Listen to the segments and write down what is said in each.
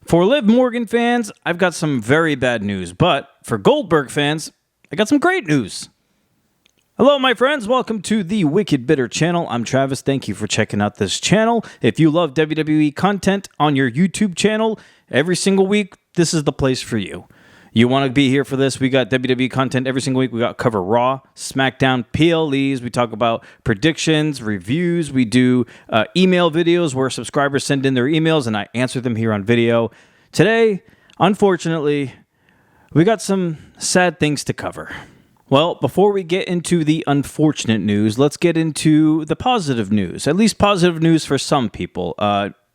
For Liv Morgan fans, I've got some very bad news, but for Goldberg fans, I got some great news. Hello, my friends. Welcome to the Wicked Bitter channel. I'm Travis. Thank you for checking out this channel. If you love WWE content on your YouTube channel every single week, this is the place for you. You want to be here for this? We got WWE content every single week. We got cover Raw, SmackDown, PLEs. We talk about predictions, reviews. We do email videos where subscribers send in their emails and I answer them here on video. Today, unfortunately, we got some sad things to cover. Well, before we get into the unfortunate news, let's get into the positive news. At least positive news for some people,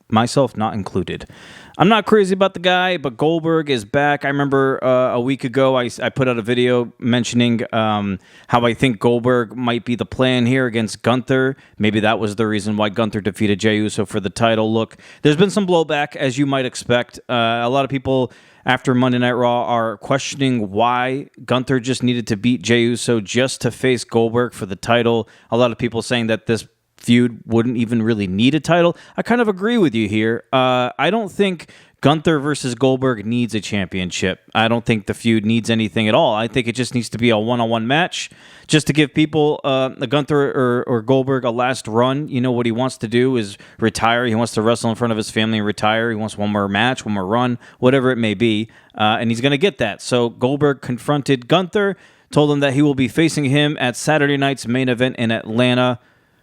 myself not included. I'm not crazy about the guy, but Goldberg is back. I remember a week ago, I put out a video mentioning how I think Goldberg might be the plan here against Gunther. Maybe that was the reason why Gunther defeated Jey Uso for the title. Look, there's been some blowback, as you might expect. A lot of people after Monday Night Raw are questioning why Gunther just needed to beat Jey Uso just to face Goldberg for the title. A lot of people saying that this feud wouldn't even really need a title. I kind of agree with you here. I don't think Gunther versus Goldberg needs a championship. I don't think the feud needs anything at all. I think it just needs to be a one-on-one match just to give people Gunther or Goldberg a last run. You know, what he wants to do is retire. He wants to wrestle in front of his family and retire. He wants one more match, one more run, whatever it may be, and he's going to get that. So Goldberg confronted Gunther, told him that he will be facing him at Saturday night's main event in Atlanta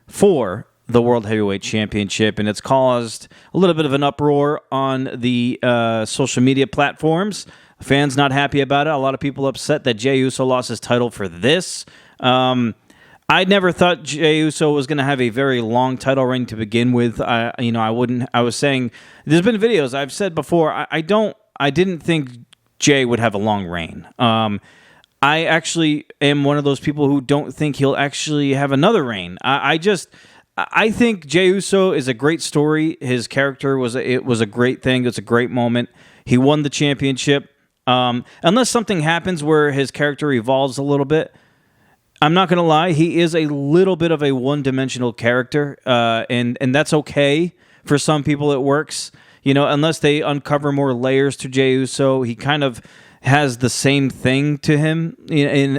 for the World Heavyweight Championship, and it's caused a little bit of an uproar on the social media platforms. Fans not happy about it. A lot of people upset that Jey Uso lost his title for this. I never thought Jey Uso was going to have a very long title reign to begin with. I was saying there's been videos I've said before. I didn't think Jey would have a long reign. I actually am one of those people who don't think he'll actually have another reign. I think Jey Uso is a great story. His character was a great thing. It's a great moment. He won the championship. Unless something happens where his character evolves a little bit, I'm not going to lie. He is a little bit of a one-dimensional character, and that's okay. For some people, it works. You know, unless they uncover more layers to Jey Uso, he kind of has the same thing to him,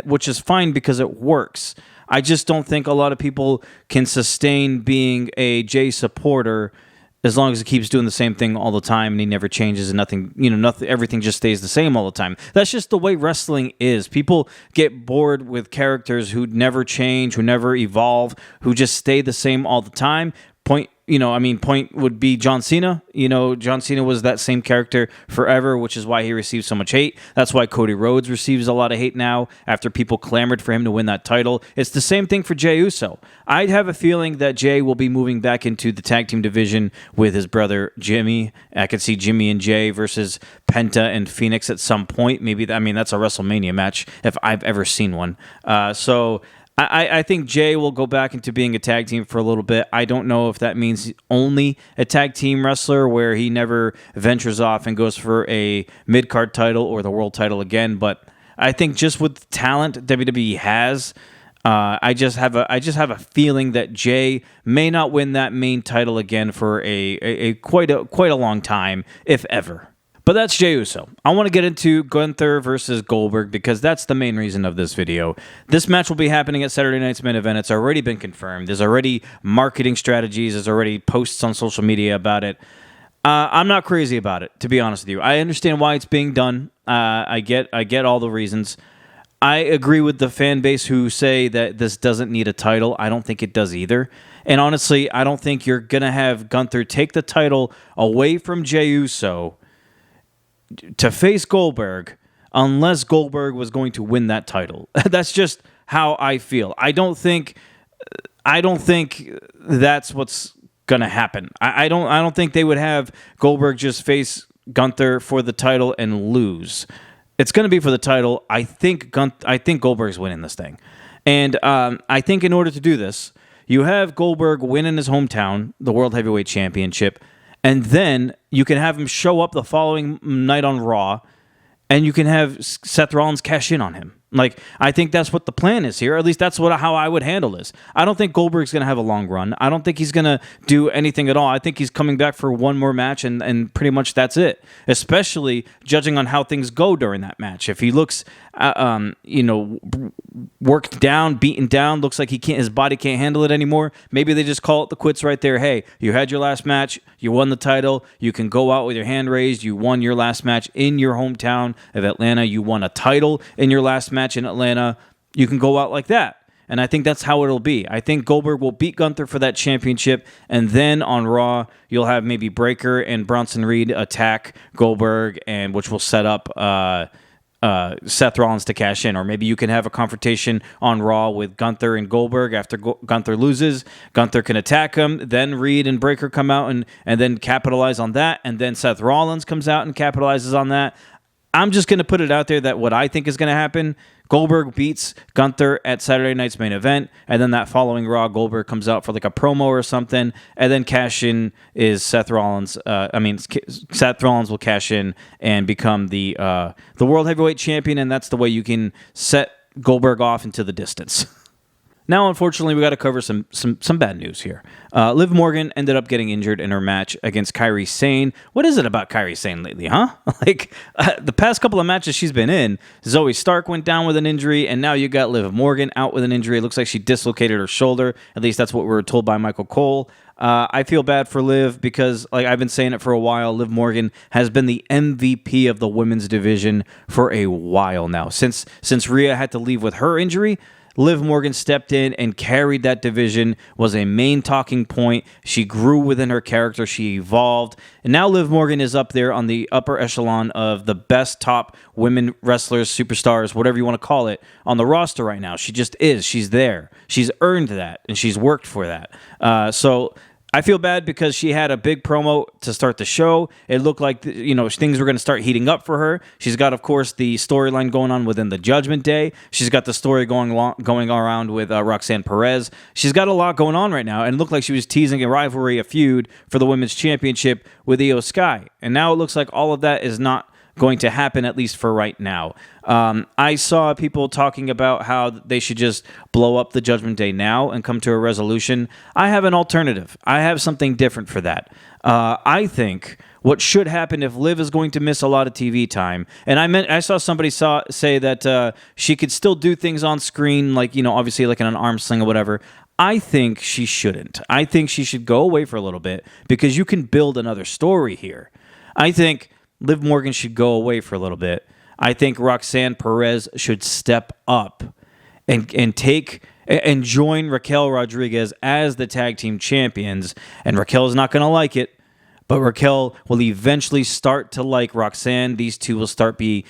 which is fine because it works. I just don't think a lot of people can sustain being a Jey supporter as long as he keeps doing the same thing all the time and he never changes and nothing, everything just stays the same all the time. That's just the way wrestling is. People get bored with characters who never change, who never evolve, who just stay the same all the time. Point would be John Cena. John Cena was that same character forever, which is why he received so much hate. That's why Cody Rhodes receives a lot of hate now after people clamored for him to win that title. It's the same thing for Jey Uso. I'd have a feeling that Jey will be moving back into the tag team division with his brother Jimmy. I could see Jimmy and Jey versus Penta and Phoenix at some point. That's a WrestleMania match if I've ever seen one. I think Jey will go back into being a tag team for a little bit. I don't know if that means only a tag team wrestler where he never ventures off and goes for a mid-card title or the world title again. But I think just with the talent WWE has, I just have a feeling that Jey may not win that main title again for a quite a long time, if ever. But that's Jey Uso. I want to get into Gunther versus Goldberg because that's the main reason of this video. This match will be happening at Saturday night's main event. It's already been confirmed. There's already marketing strategies. There's already posts on social media about it. I'm not crazy about it, to be honest with you. I understand why it's being done. I get all the reasons. I agree with the fan base who say that this doesn't need a title. I don't think it does either. And honestly, I don't think you're going to have Gunther take the title away from Jey Uso to face Goldberg unless Goldberg was going to win that title. That's just how I feel. I don't think that's what's going to happen. I don't think they would have Goldberg just face Gunther for the title and lose. It's going to be for the title. I think Goldberg's winning this thing. And I think in order to do this, you have Goldberg win in his hometown, the World Heavyweight Championship, and then you can have him show up the following night on Raw, and you can have Seth Rollins cash in on him. Like, I think that's what the plan is here. At least that's how I would handle this. I don't think Goldberg's going to have a long run. I don't think he's going to do anything at all. I think he's coming back for one more match, and pretty much that's it, especially judging on how things go during that match. If he looks, worked down, beaten down, looks like his body can't handle it anymore, maybe they just call it the quits right there. Hey, you had your last match. You won the title. You can go out with your hand raised. You won your last match in your hometown of Atlanta. You won a title in your last match in Atlanta. You can go out like that. And I think that's how it'll be. I think Goldberg will beat Gunther for that championship. And then on Raw, you'll have maybe Breakker and Bronson Reed attack Goldberg, and which will set up Seth Rollins to cash in. Or maybe you can have a confrontation on Raw with Gunther and Goldberg after Gunther loses. Gunther can attack him. Then Reed and Breakker come out and then capitalize on that. And then Seth Rollins comes out and capitalizes on that. I'm just going to put it out there that what I think is going to happen, Goldberg beats Gunther at Saturday night's main event, and then that following Raw, Goldberg comes out for like a promo or something, and then cash in is Seth Rollins. Seth Rollins will cash in and become the World Heavyweight Champion, and that's the way you can set Goldberg off into the distance. Now, unfortunately, we got to cover some bad news here. Liv Morgan ended up getting injured in her match against Kairi Sane. What is it about Kairi Sane lately, huh? The past couple of matches she's been in, Zoe Stark went down with an injury, and now you got Liv Morgan out with an injury. It looks like she dislocated her shoulder. At least that's what we were told by Michael Cole. I feel bad for Liv because, like I've been saying it for a while, Liv Morgan has been the MVP of the women's division for a while now. Since Rhea had to leave with her injury, Liv Morgan stepped in and carried that division, was a main talking point. She grew within her character. She evolved. And now Liv Morgan is up there on the upper echelon of the best top women wrestlers, superstars, whatever you want to call it, on the roster right now. She just is. She's there. She's earned that, and she's worked for that. So I feel bad because she had a big promo to start the show. It looked like, things were going to start heating up for her. She's got, of course, the storyline going on within the Judgment Day. She's got the story going around with Roxanne Perez. She's got a lot going on right now, and it looked like she was teasing a rivalry, a feud for the Women's Championship with Io Sky. And now it looks like all of that is not going to happen, at least for right now. I saw people talking about how they should just blow up the Judgment Day now and come to a resolution. I have an alternative. I have something different for that. I think what should happen if Liv is going to miss a lot of TV time, and I saw somebody say that she could still do things on screen, like, obviously like in an arm sling or whatever. I think she shouldn't. I think she should go away for a little bit because you can build another story here. I think Liv Morgan should go away for a little bit. I think Roxanne Perez should step up and join Raquel Rodriguez as the tag team champions. And Raquel's not going to like it, but Raquel will eventually start to like Roxanne. These two will start being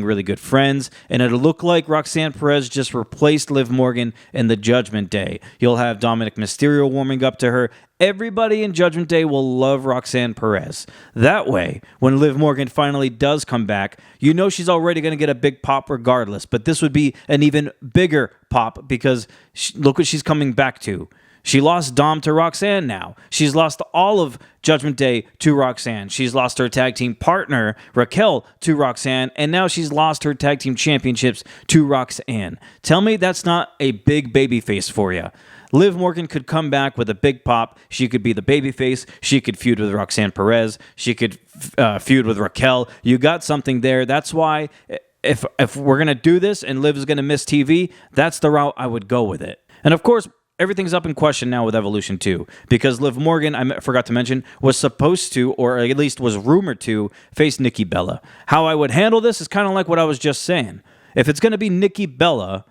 really good friends, and it'll look like Roxanne Perez just replaced Liv Morgan in the Judgment Day. You'll have Dominic Mysterio warming up to her. Everybody in Judgment Day will love Roxanne Perez. That way, when Liv Morgan finally does come back, she's already going to get a big pop regardless, but this would be an even bigger pop because look what she's coming back to. She lost Dom to Roxanne now. She's lost all of Judgment Day to Roxanne. She's lost her tag team partner, Raquel, to Roxanne, and now she's lost her tag team championships to Roxanne. Tell me that's not a big babyface for you. Liv Morgan could come back with a big pop. She could be the babyface. She could feud with Roxanne Perez. She could feud with Raquel. You got something there. That's why if we're going to do this and Liv is going to miss TV, that's the route I would go with it. And of course, everything's up in question now with Evolution 2 because Liv Morgan, I forgot to mention, was supposed to, or at least was rumored to, face Nikki Bella. How I would handle this is kind of like what I was just saying. If it's going to be Nikki Bella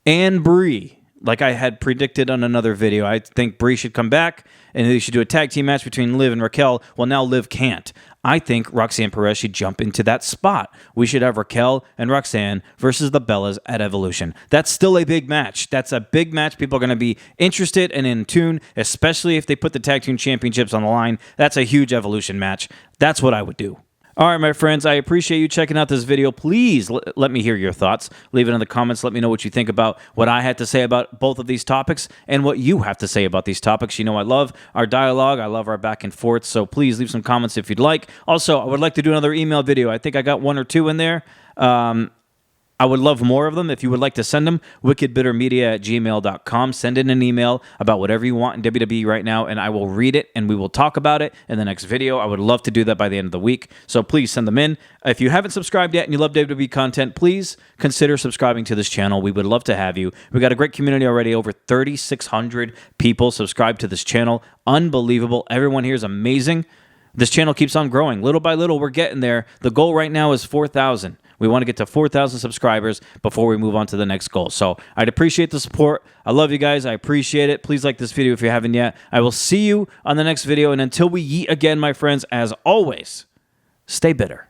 and Brie, like I had predicted on another video, I think Brie should come back and they should do a tag team match between Liv and Raquel. Well, now Liv can't. I think Roxanne Perez should jump into that spot. We should have Raquel and Roxanne versus the Bellas at Evolution. That's still a big match. That's a big match. People are going to be interested and in tune, especially if they put the tag team championships on the line. That's a huge Evolution match. That's what I would do. All right, my friends, I appreciate you checking out this video. Please let me hear your thoughts. Leave it in the comments. Let me know what you think about what I had to say about both of these topics and what you have to say about these topics. I love our dialogue. I love our back and forth. So please leave some comments if you'd like. Also, I would like to do another email video. I think I got one or two in there. I would love more of them. If you would like to send them, wickedbittermedia@gmail.com. Send in an email about whatever you want in WWE right now, and I will read it, and we will talk about it in the next video. I would love to do that by the end of the week, so please send them in. If you haven't subscribed yet and you love WWE content, please consider subscribing to this channel. We would love to have you. We got a great community already. Over 3,600 people subscribe to this channel. Unbelievable. Everyone here is amazing. This channel keeps on growing. Little by little, we're getting there. The goal right now is 4,000. We want to get to 4,000 subscribers before we move on to the next goal. So I'd appreciate the support. I love you guys. I appreciate it. Please like this video if you haven't yet. I will see you on the next video. And until we yeet again, my friends, as always, stay bitter.